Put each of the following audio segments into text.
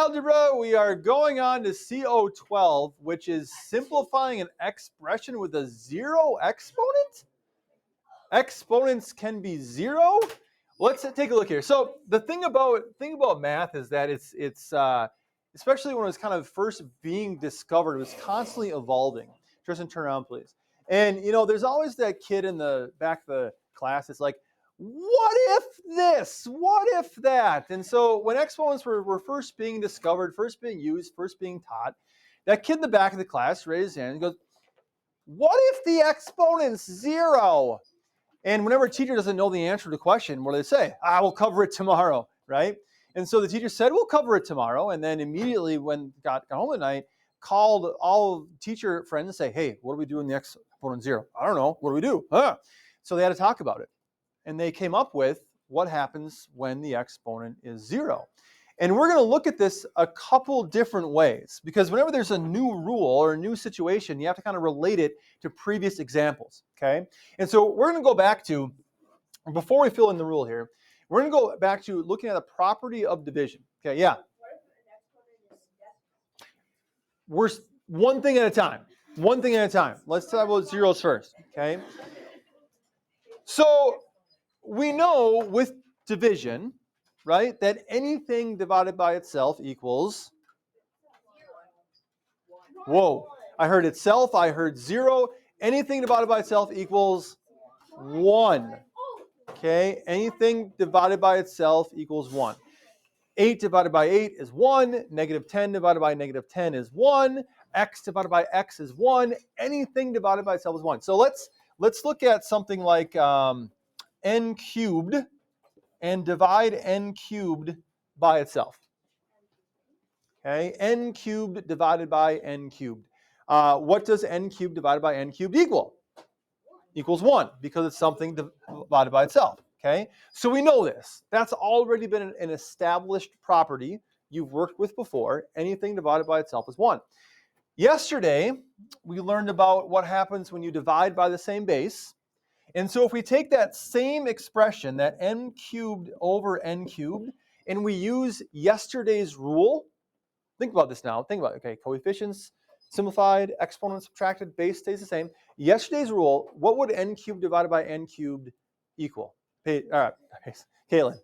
algebra, we are going on to CO12, which is simplifying an expression with a zero exponent. Exponents can be zero. Let's take a look here. So the thing about math is that it's especially when it was kind of first being discovered, it was constantly evolving. Tristan, turn around, please. And you know, there's always that kid in the back of the class that's like, what if this? What if that? And so when exponents were first being discovered, first being used, first being taught, that kid in the back of the class raised his hand and goes, what if the exponent's zero? And whenever a teacher doesn't know the answer to the question, what do they say? We'll cover it tomorrow, right? And so the teacher said, we'll cover it tomorrow. And then immediately when got home at night, called all teacher friends and say, hey, what do we do when the exponent's zero? I don't know. What do we do? So they had to talk about it. And they came up with what happens when the exponent is zero. And we're going to look at this a couple different ways, because whenever there's a new rule or a new situation, you have to kind of relate it to previous examples, okay? And so we're going to go back to, before we fill in the rule here, we're going to go back to looking at the property of division. Okay, yeah? We're one thing at a time. One thing at a time. Let's talk about zeros first, okay? So we know with division, right, that anything divided by itself equals, whoa, I heard itself, I heard zero. Anything divided by itself equals 1. Okay, anything divided by itself equals 1. 8 divided by 8 is 1. Negative 10 divided by negative 10 is 1. X divided by x is 1. Anything divided by itself is 1. So let's look at something like n cubed and divide n cubed by itself. Okay, n cubed divided by n cubed. What does n cubed divided by n cubed equal? Equals 1, because it's something divided by itself. Okay, so we know this. That's already been an established property you've worked with before. Anything divided by itself is 1. Yesterday, we learned about what happens when you divide by the same base. And so if we take that same expression, that n cubed over n cubed, and we use yesterday's rule, think about this now. Think about it. Okay, coefficients, simplified, exponent subtracted, base stays the same. Yesterday's rule, what would n cubed divided by n cubed equal? All right, Caitlin.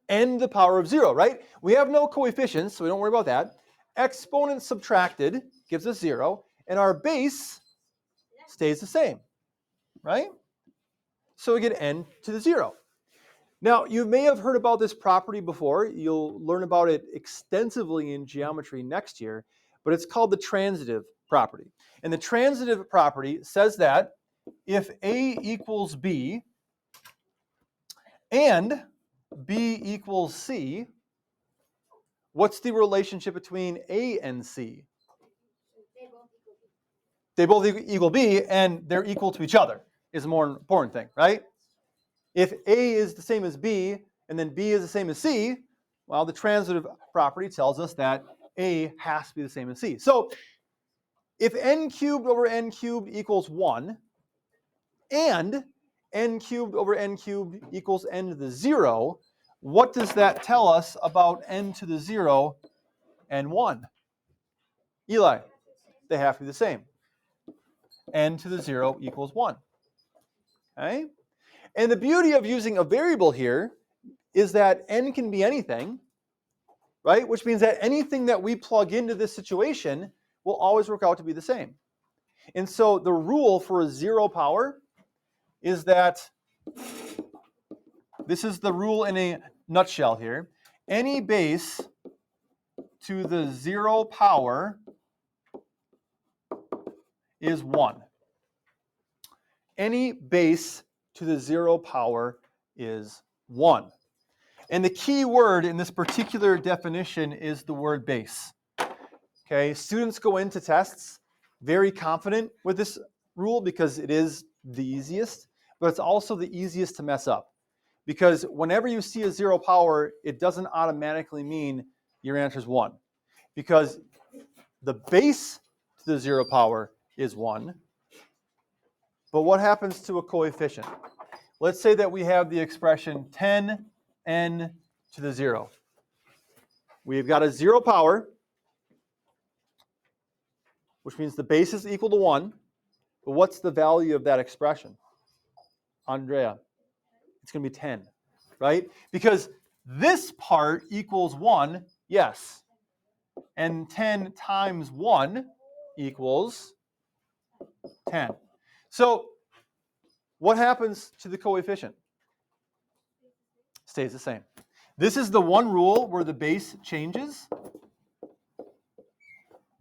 N to the power of 0, right? We have no coefficients, so we don't worry about that. Exponent subtracted gives us 0, and our base stays the same, right? So we get n to the 0. Now, you may have heard about this property before. You'll learn about it extensively in geometry next year, but it's called the transitive property. And the transitive property says that if A equals B and B equals C, what's the relationship between A and C? They both equal B, and they're equal to each other is the more important thing, right? If A is the same as B, and then B is the same as C, well, the transitive property tells us that A has to be the same as C. So if n cubed over n cubed equals 1, and n cubed over n cubed equals n to the 0, what does that tell us about n to the 0 and 1? Eli, they have to be the same. N to the 0 equals 1. Okay? And the beauty of using a variable here is that n can be anything, right? Which means that anything that we plug into this situation will always work out to be the same. And so the rule for a 0 power is that, this is the rule in a nutshell here, any base to the 0 power is 1. Any base to the 0 power is 1. And the key word in this particular definition is the word base. Okay, students go into tests very confident with this rule because it is the easiest, but it's also the easiest to mess up. Because whenever you see a 0 power, it doesn't automatically mean your answer is 1. Because the base to the 0 power is 1. But what happens to a coefficient? Let's say that we have the expression 10 n to the 0. We've got a 0 power, which means the base is equal to 1. But what's the value of that expression? Andrea, it's going to be 10, right? Because this part equals 1, yes. And 10 times 1 equals 10. So what happens to the coefficient? Stays the same. This is the one rule where the base changes,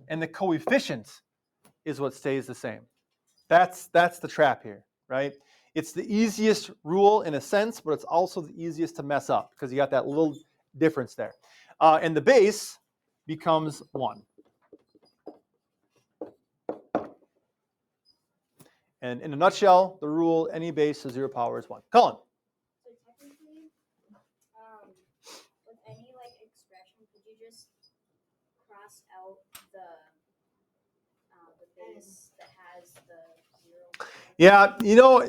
and the coefficient is what stays the same. That's the trap here, right? It's the easiest rule in a sense, but it's also the easiest to mess up because you got that little difference there. And the base becomes 1. And in a nutshell, the rule, any base to 0 power is 1. Colin. So technically, with any expression, could you just cross out the base that has the 0? Yeah,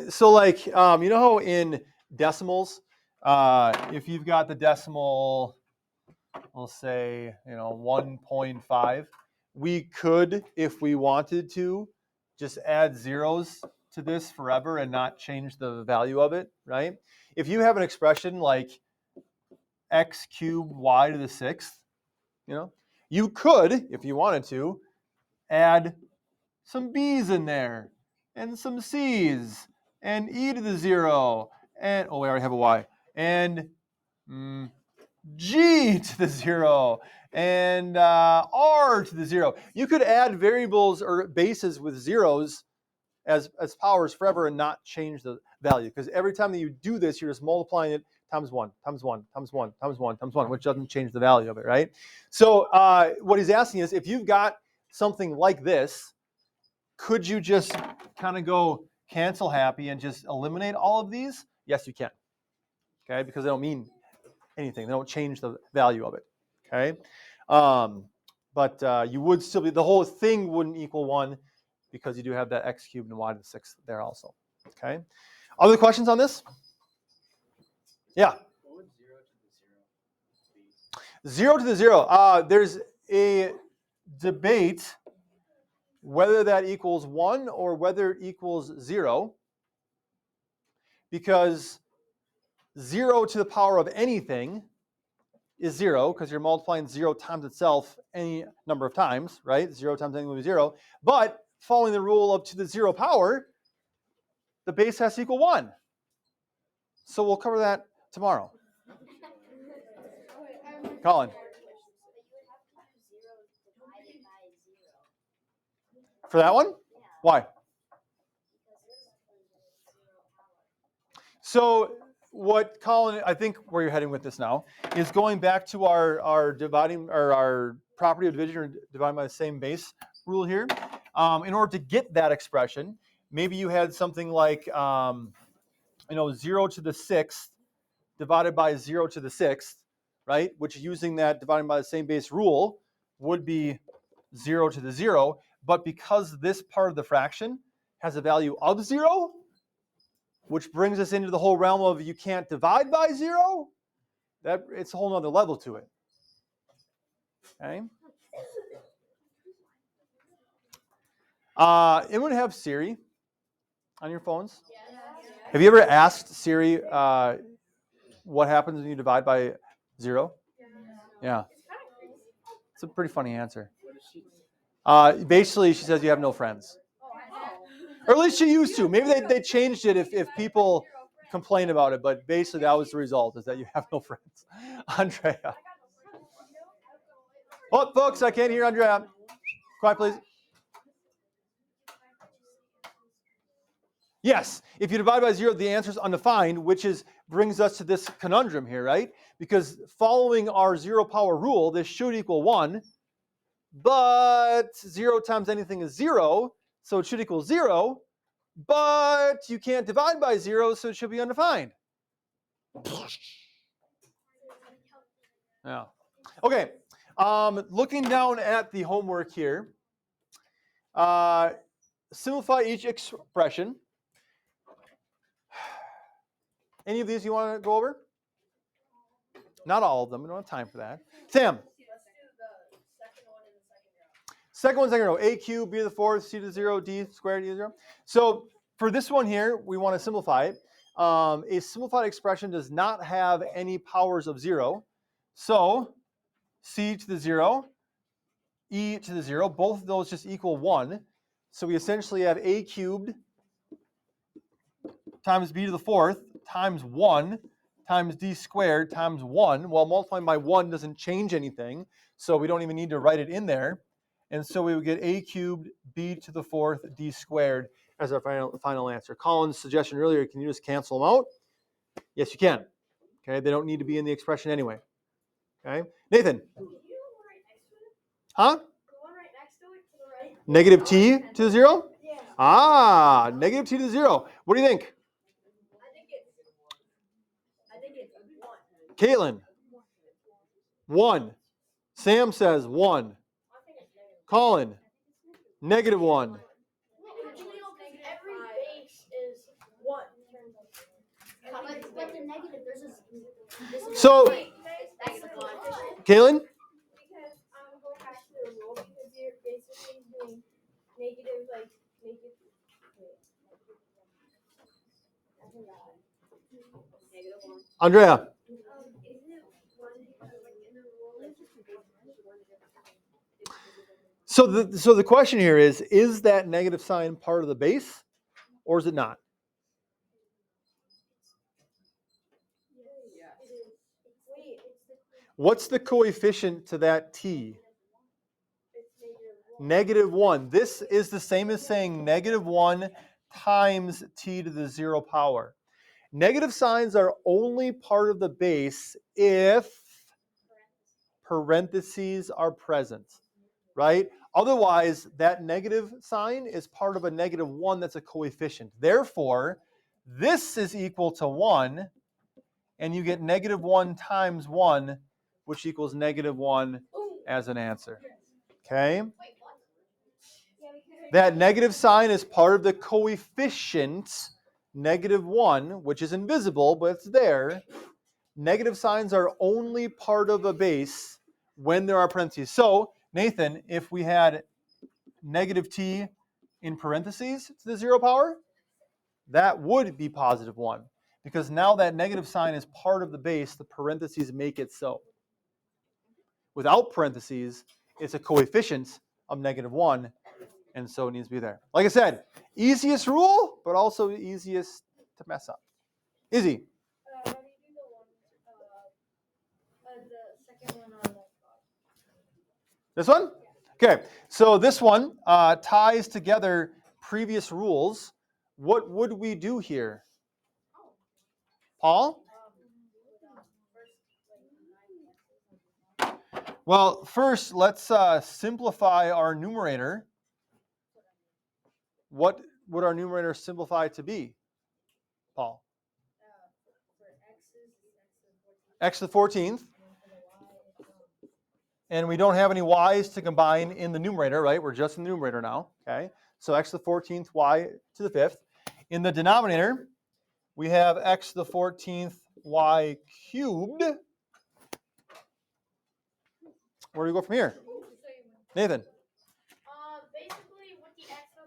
so you know how in decimals, if you've got the decimal, we'll say 1.5, we could, if we wanted to, just add zeros to this forever and not change the value of it, right? If you have an expression like x cubed y to the 6th, you could, if you wanted to, add some b's in there and some c's and e to the 0 and we already have a y and g to the 0 and r to the 0. You could add variables or bases with zeros as powers forever and not change the value, because every time that you do this, you're just multiplying it times 1, times 1, times 1, times 1, times 1, which doesn't change the value of it, right? So what he's asking is, if you've got something like this, could you just kind of go cancel happy and just eliminate all of these? Yes, you can, okay, because they don't mean anything. They don't change the value of it, okay? But you would still be, the whole thing wouldn't equal 1 because you do have that x cubed and y to the 6th there also, okay? Other questions on this? Yeah? What would 0 to the 0 be? 0 to the 0. There's a debate whether that equals 1 or whether it equals 0, because 0 to the power of anything is 0, because you're multiplying 0 times itself any number of times, right? 0 times anything will be 0. But following the rule of to the 0 power, the base has to equal 1. So we'll cover that tomorrow. Colin. For that one? Why? So what Colin, I think where you're heading with this now, is going back to our dividing, or our property of division, or dividing by the same base rule here. In order to get that expression, maybe you had something like 0 to the 6th divided by 0 to the 6th, right? Which, using that dividing by the same base rule, would be 0 to the 0. But because this part of the fraction has a value of 0, which brings us into the whole realm of you can't divide by 0, that it's a whole nother level to it. Okay. Anyone have Siri on your phones? Yeah. Have you ever asked Siri what happens when you divide by 0? Yeah. It's a pretty funny answer. Basically, she says you have no friends. Or at least she used to. Maybe they changed it if people complain about it, but basically that was the result, is that you have no friends. Andrea. Oh, folks, I can't hear Andrea. Quiet, please. Yes, if you divide by 0, the answer is undefined, which brings us to this conundrum here, right? Because following our 0 power rule, this should equal 1, but 0 times anything is 0, so it should equal 0, but you can't divide by 0, so it should be undefined. Yeah. Okay, looking down at the homework here, simplify each expression. Any of these you want to go over? Not all of them. We don't have time for that. Sam. Let's do the second one in the second row. Second one's second row. A cubed, b to the fourth, c to the 0, d squared, e to the 0. So for this one here, we want to simplify it. A simplified expression does not have any powers of 0. So c to the 0, e to the 0, both of those just equal 1. So we essentially have a cubed times b to the fourth times 1 times d squared times 1. Well, multiplying by 1 doesn't change anything, so we don't even need to write it in there. And so we would get a cubed b to the fourth d squared as our final answer. Colin's suggestion earlier, can you just cancel them out? Yes, you can. Okay, they don't need to be in the expression anyway. Okay, Nathan. Can you write next to it? Huh? The one right next to it, to the right? Negative t to the 0? Yeah. Ah, negative t to the 0. What do you think? I think it's 1. Caitlin. 1. Sam says 1. I think it's negative. Colin. Negative 1. Every base is 1. But the negative, there's a... So, Negative 1. Caitlin? Because I'm going back to the rule because you're basically doing negative, like, negative. Negative 1. Andrea. Isn't it 1 in the rule? So the question here is that negative sign part of the base or is it not? What's the coefficient to that t? Negative 1. This is the same as saying negative 1 times t to the 0 power. Negative signs are only part of the base if parentheses are present, right? Otherwise, that negative sign is part of a negative 1 that's a coefficient. Therefore, this is equal to 1, and you get negative 1 times 1, which equals negative 1 as an answer. Okay? That negative sign is part of the coefficient, negative 1, which is invisible, but it's there. Negative signs are only part of a base when there are parentheses. So, Nathan, if we had negative t in parentheses to the 0 power, that would be positive 1. Because now that negative sign is part of the base, the parentheses make it so. Without parentheses, it's a coefficient of negative 1, and so it needs to be there. Like I said, easiest rule, but also easiest to mess up. Izzy. How do you do the second one on that? This one? Okay, so this one ties together previous rules. What would we do here? Paul? Well, first, let's simplify our numerator. What would our numerator simplify to be, Paul? X to the 14th. And we don't have any y's to combine in the numerator, right? We're just in the numerator now, okay? So x to the 14th, y to the 5th. In the denominator, we have x to the 14th, y cubed. Where do we go from here? Nathan. Basically, with the x to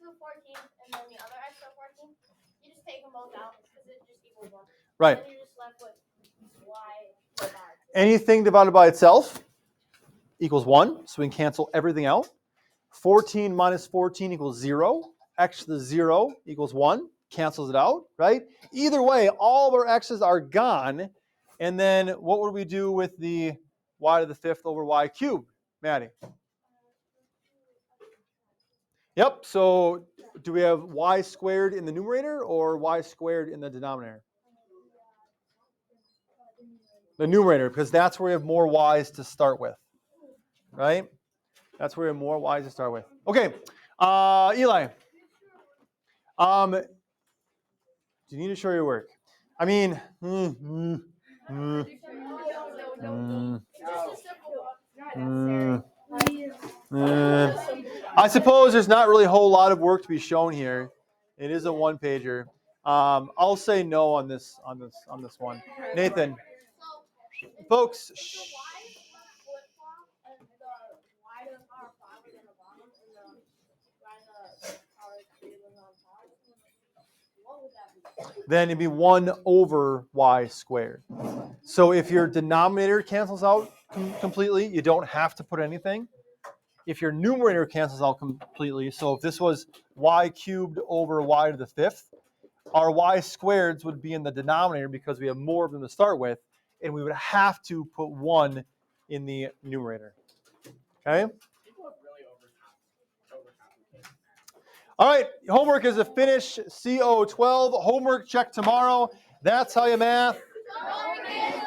the 14th and then the other x to the 14th, you just take them both out because it just equals 1. Right. And then you're just left with y divided. Anything divided by itself equals 1, so we can cancel everything out. 14 minus 14 equals 0. X to the 0 equals 1, cancels it out, right? Either way, all of our x's are gone. And then what would we do with the y to the 5th over y cubed, Maddie? Yep, so do we have y squared in the numerator or y squared in the denominator? The numerator, because that's where we have more y's to start with, right? That's where we have more y's to start with. Okay, Eli. Do you need to show your work? I mean, I suppose there's not really a whole lot of work to be shown here. It is a one-pager. I'll say no on this one. Nathan, folks. If the y is flip flop and the y to the power 5 is on the bottom and the y to the power 3 is on top, what would that be? Then it'd be 1 over y squared. So if your denominator cancels out completely, you don't have to put anything. If your numerator cancels out completely, so if this was y cubed over y to the 5th, our y squareds would be in the denominator because we have more of them to start with, and we would have to put 1 in the numerator. Okay? People have really overcomplicated. All right, homework is to finish CO12. Homework check tomorrow. That's how you math. Don't forget